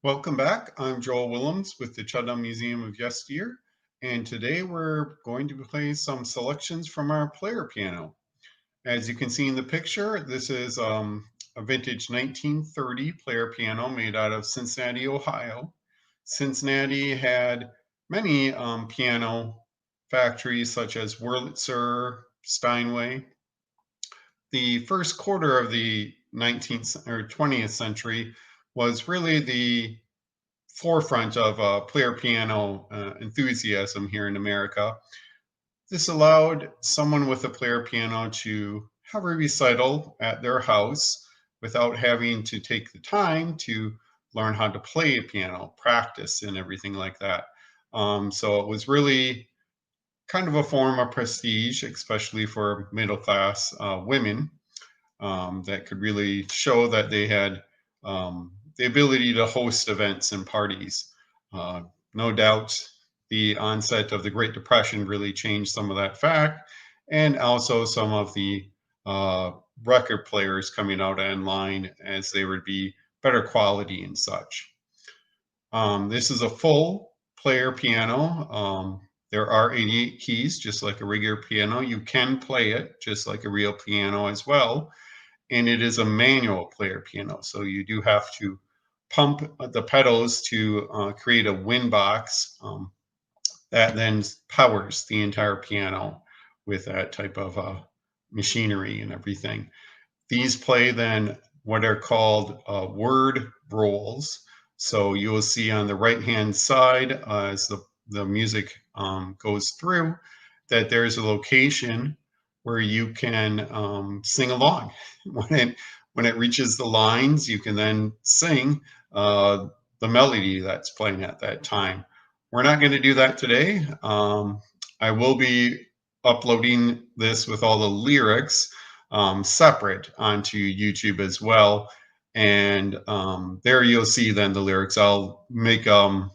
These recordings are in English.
Welcome back. I'm Joel Willems with the Chudnow Museum of Yesteryear, and today we're going to play some selections from our player piano. As you can see in the picture, this is a vintage 1930 player piano made out of Cincinnati, Ohio. Cincinnati had many piano factories such as Wurlitzer, Steinway. The first quarter of the 19th or 20th century was really the forefront of player piano enthusiasm here in America. This allowed someone with a player piano to have a recital at their house without having to take the time to learn how to play a piano, practice, and everything like that. So it was really kind of a form of prestige, especially for middle class women that could really show that they had the ability to host events and parties. Uh, no doubt the onset of the Great Depression really changed some of that fact, and also some of the uh, record players coming out online as they would be better quality and such. This is a full player piano. There are 88 keys, just like a regular piano. You can play it just like a real piano as well, and it is a manual player piano. So you do have to pump the pedals to create a wind box that then powers the entire piano with that type of machinery and everything. These play then what are called word rolls. So you will see on the right hand side as the music goes through that there's a location where you can sing along. When it reaches the lines, you can then sing the melody that's playing at that time. We're not going to do that today. I will be uploading this with all the lyrics separate onto YouTube as well. And there you'll see then the lyrics. I'll make a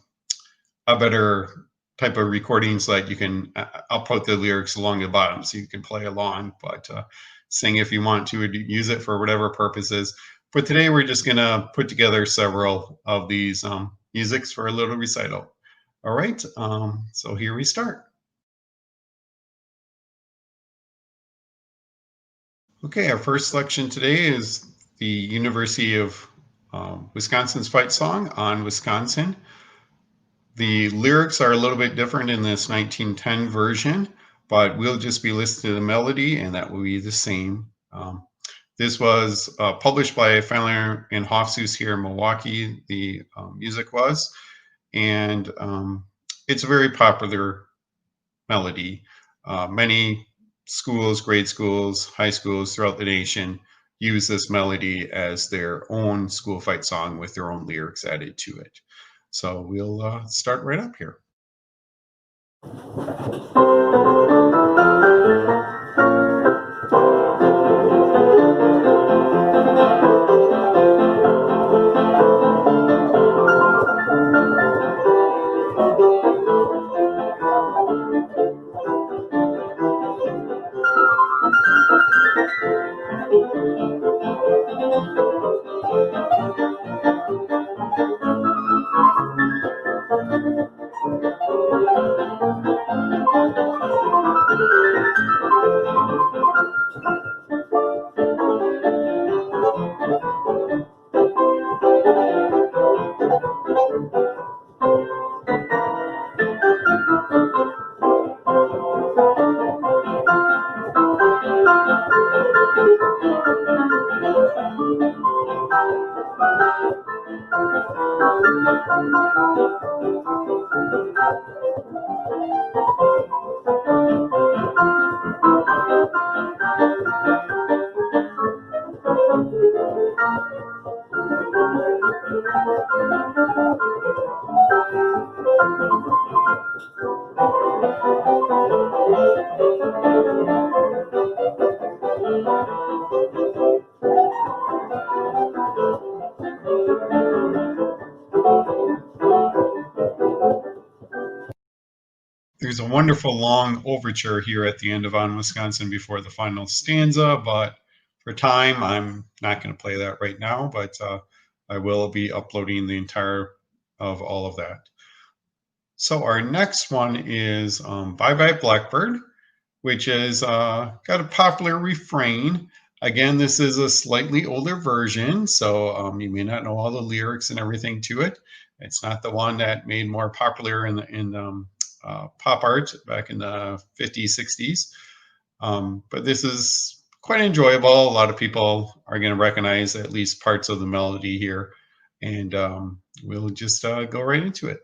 better type of recording so that you can, I'll put the lyrics along the bottom so you can play along, but sing if you want to, use it for whatever purposes. But today we're just going to put together several of these musics for a little recital. All right, so here we start. Okay, our first selection today is the University of Wisconsin's fight song on Wisconsin. The lyrics are a little bit different in this 1910 version, but we'll just be listening to the melody and that will be the same. This was published by Fowler and Hofseuss here in Milwaukee, the music was, and it's a very popular melody. Many schools, grade schools, high schools throughout the nation use this melody as their own school fight song with their own lyrics added to it. So we'll start right up here. There's a wonderful long overture here at the end of On Wisconsin before the final stanza, but for time, I'm not going to play that right now. But I will be uploading the entire of all of that. So our next one is Bye Blackbird, which is got a popular refrain. Again, this is a slightly older version, so you may not know all the lyrics and everything to it. It's not the one that made more popular in pop art back in the 50s, 60s. But this is quite enjoyable. A lot of people are going to recognize at least parts of the melody here, and we'll just go right into it.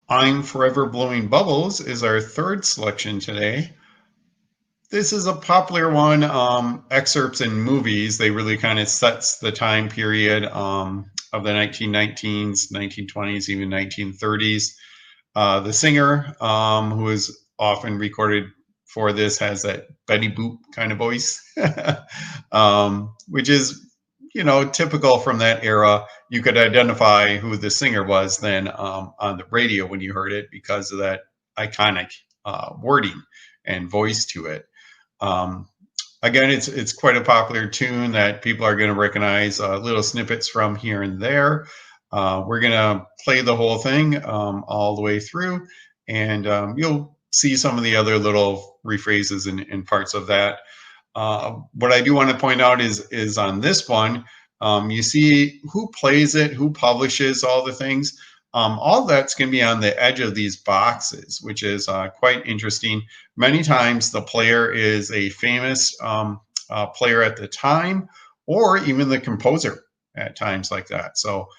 I'm Forever Blowing Bubbles is our third selection today. This is a popular one. Excerpts in movies. They really kind of sets the time period of the 1919s, 1920s, even 1930s. The singer, who is often recorded for this, has that Betty Boop kind of voice, which is, typical from that era. You could identify who the singer was then on the radio when you heard it because of that iconic wording and voice to it. Um, Again, it's quite a popular tune that people are going to recognize little snippets from here and there. We're going to play the whole thing all the way through, and you'll see some of the other little rephrases and parts of that. What I do want to point out is on this one, you see who plays it, who publishes all the things. All that's going to be on the edge of these boxes, which is quite interesting. Many times the player is a famous player at the time, or even the composer at times like that. So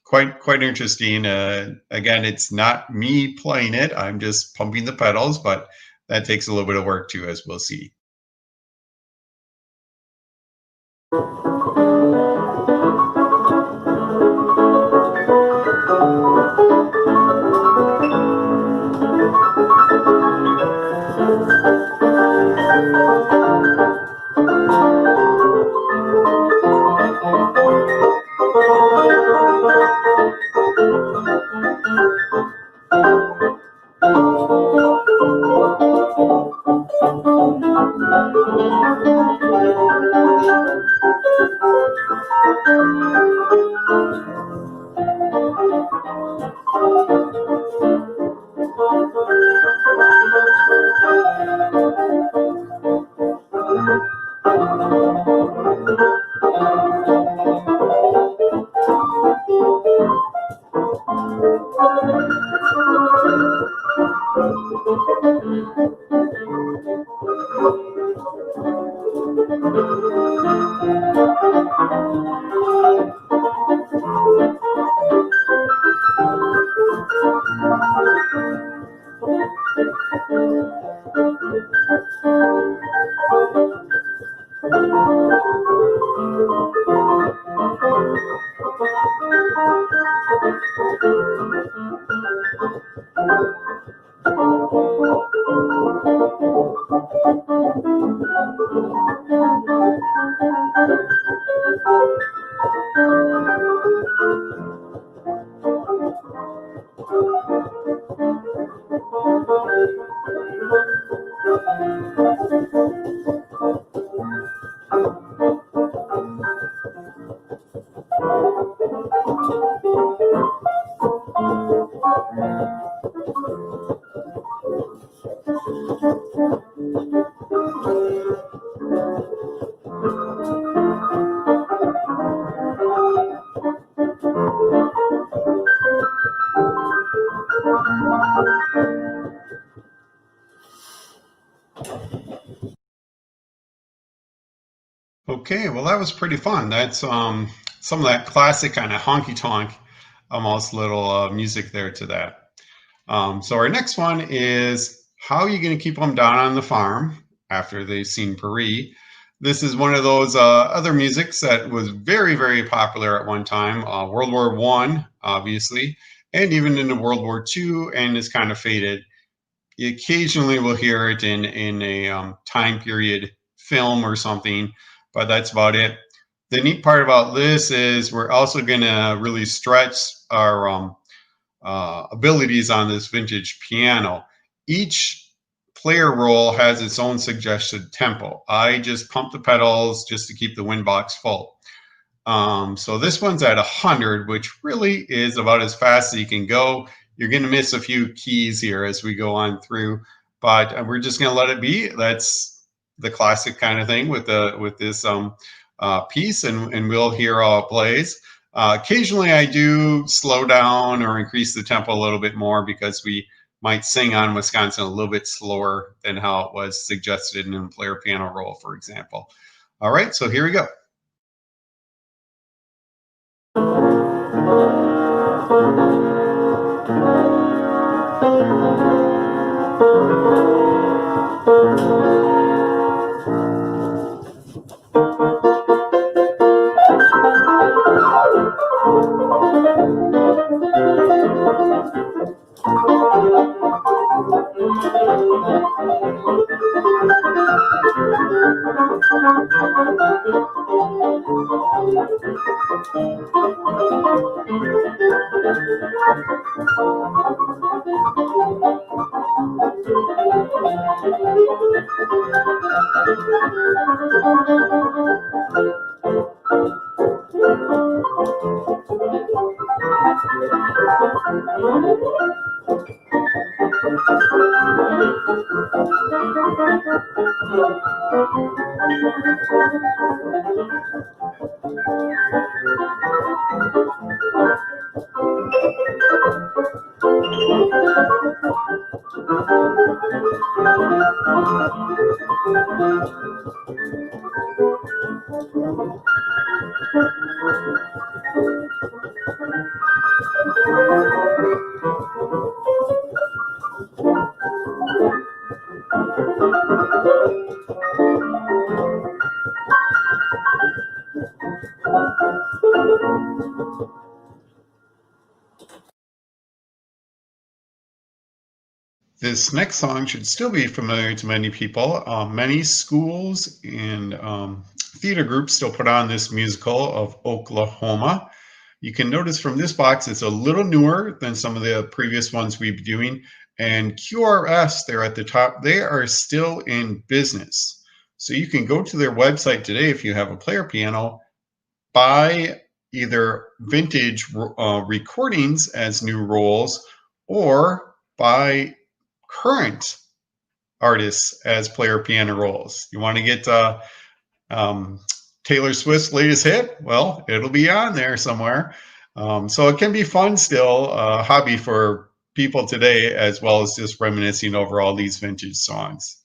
quite interesting. Again, it's not me playing it. I'm just pumping the pedals, but that takes a little bit of work too, as we'll see. Okay, well that was pretty fun. That's some of that classic kind of honky tonk, almost little music there to that. So our next one is how are you going to keep them down on the farm after they've seen Paris? This is one of those other musics that was very, very popular at one time. World War I, obviously, and even into World War II, and is kind of faded. You occasionally will hear it in a time period film or something, but that's about it. The neat part about this is we're also going to really stretch our abilities on this vintage piano. Each player roll has its own suggested tempo. I just pump the pedals just to keep the wind box full. So this one's at 100, which really is about as fast as you can go. You're going to miss a few keys here as we go on through, but we're just going to let it be. That's the classic kind of thing with this piece, and we'll hear how it plays. Occasionally, I do slow down or increase the tempo a little bit more because we might sing on Wisconsin a little bit slower than how it was suggested in a player piano roll, for example. All right, so here we go. This next song should still be familiar to many people. Many schools and theater groups still put on this musical of Oklahoma. You can notice from this box, it's a little newer than some of the previous ones we've been doing. And QRS, they're at the top, they are still in business. So you can go to their website today if you have a player piano, buy either vintage recordings as new rolls, or buy current artists as player piano rolls. You want to get um, Taylor Swift's latest hit? Well, it'll be on there somewhere. So it can be fun still, hobby for people today, as well as just reminiscing over all these vintage songs.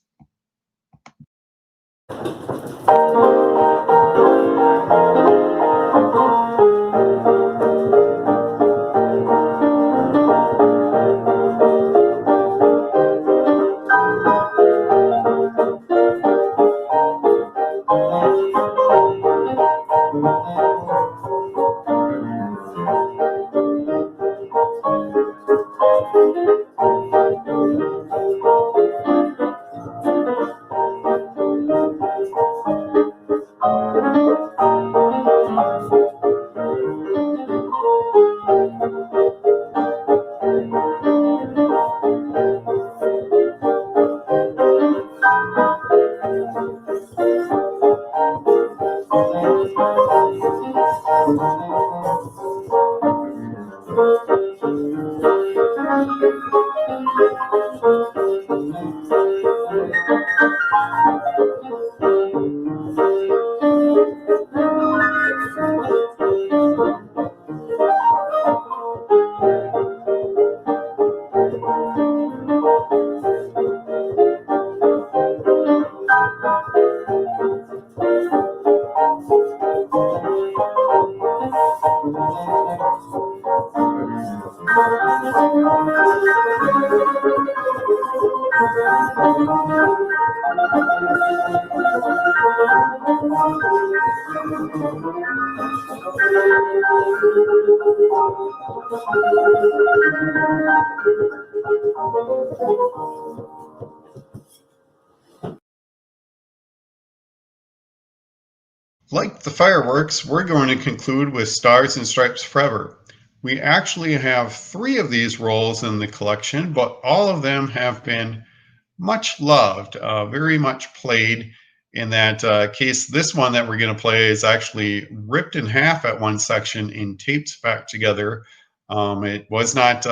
Like the fireworks, we're going to conclude with Stars and Stripes Forever. We actually have 3 of these rolls in the collection, but all of them have been much loved, very much played. In that case, this one that we're going to play is actually ripped in half at one section and taped back together. It was not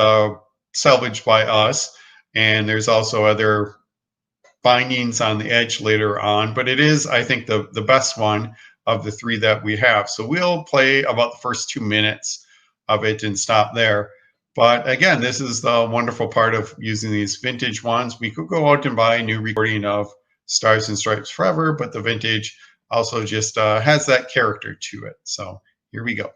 salvaged by us, and there's also other bindings on the edge later on, but it is, I think, the best one of the 3 that we have. So we'll play about the first 2 minutes of it and stop there. But again, this is the wonderful part of using these vintage ones. We could go out and buy a new recording of Stars and Stripes Forever, but the vintage also just has that character to it. So here we go.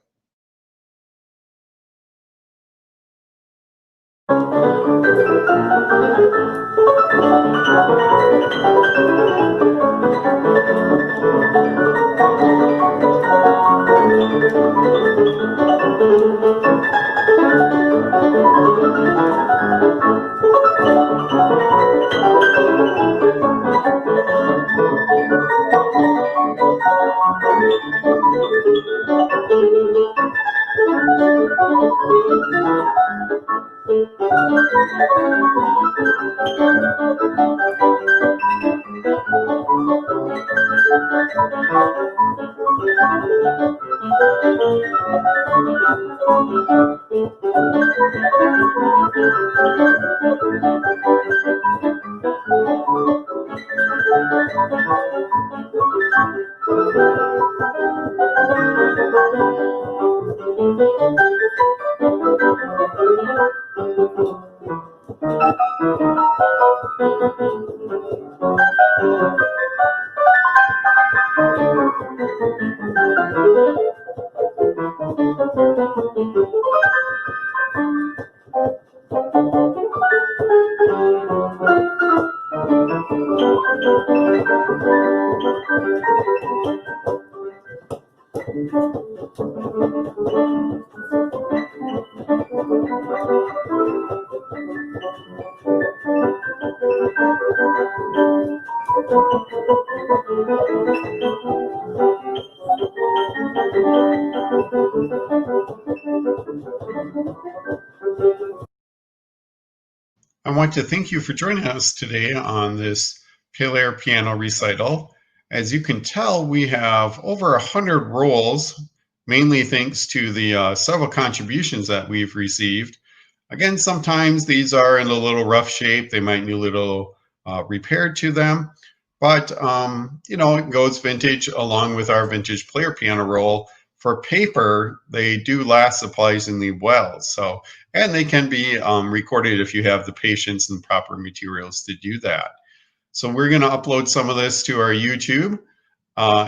I want to thank you for joining us today on this Pale Air Piano recital. As you can tell, we have over 100 rolls, mainly thanks to the several contributions that we've received. Again, sometimes these are in a little rough shape. They might need a little repair to them. But, it goes vintage along with our vintage player piano roll For paper, they do last surprisingly well. So, and they can be recorded if you have the patience and proper materials to do that. So we're going to upload some of this to our YouTube.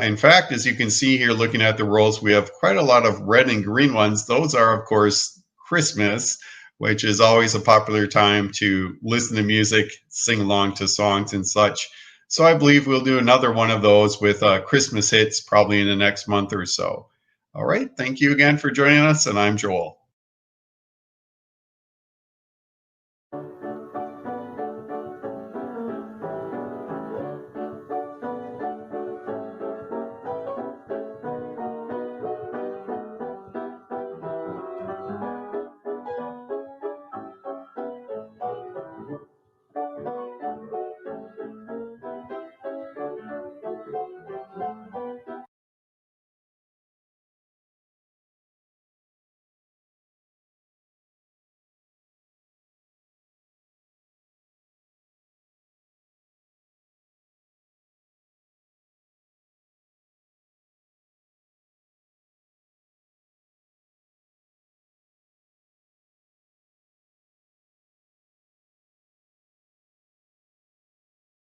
In fact, as you can see here, looking at the rolls, we have quite a lot of red and green ones. Those are, of course, Christmas, which is always a popular time to listen to music, sing along to songs and such. So I believe we'll do another one of those with Christmas hits probably in the next month or so. All right. Thank you again for joining us, and I'm Joel.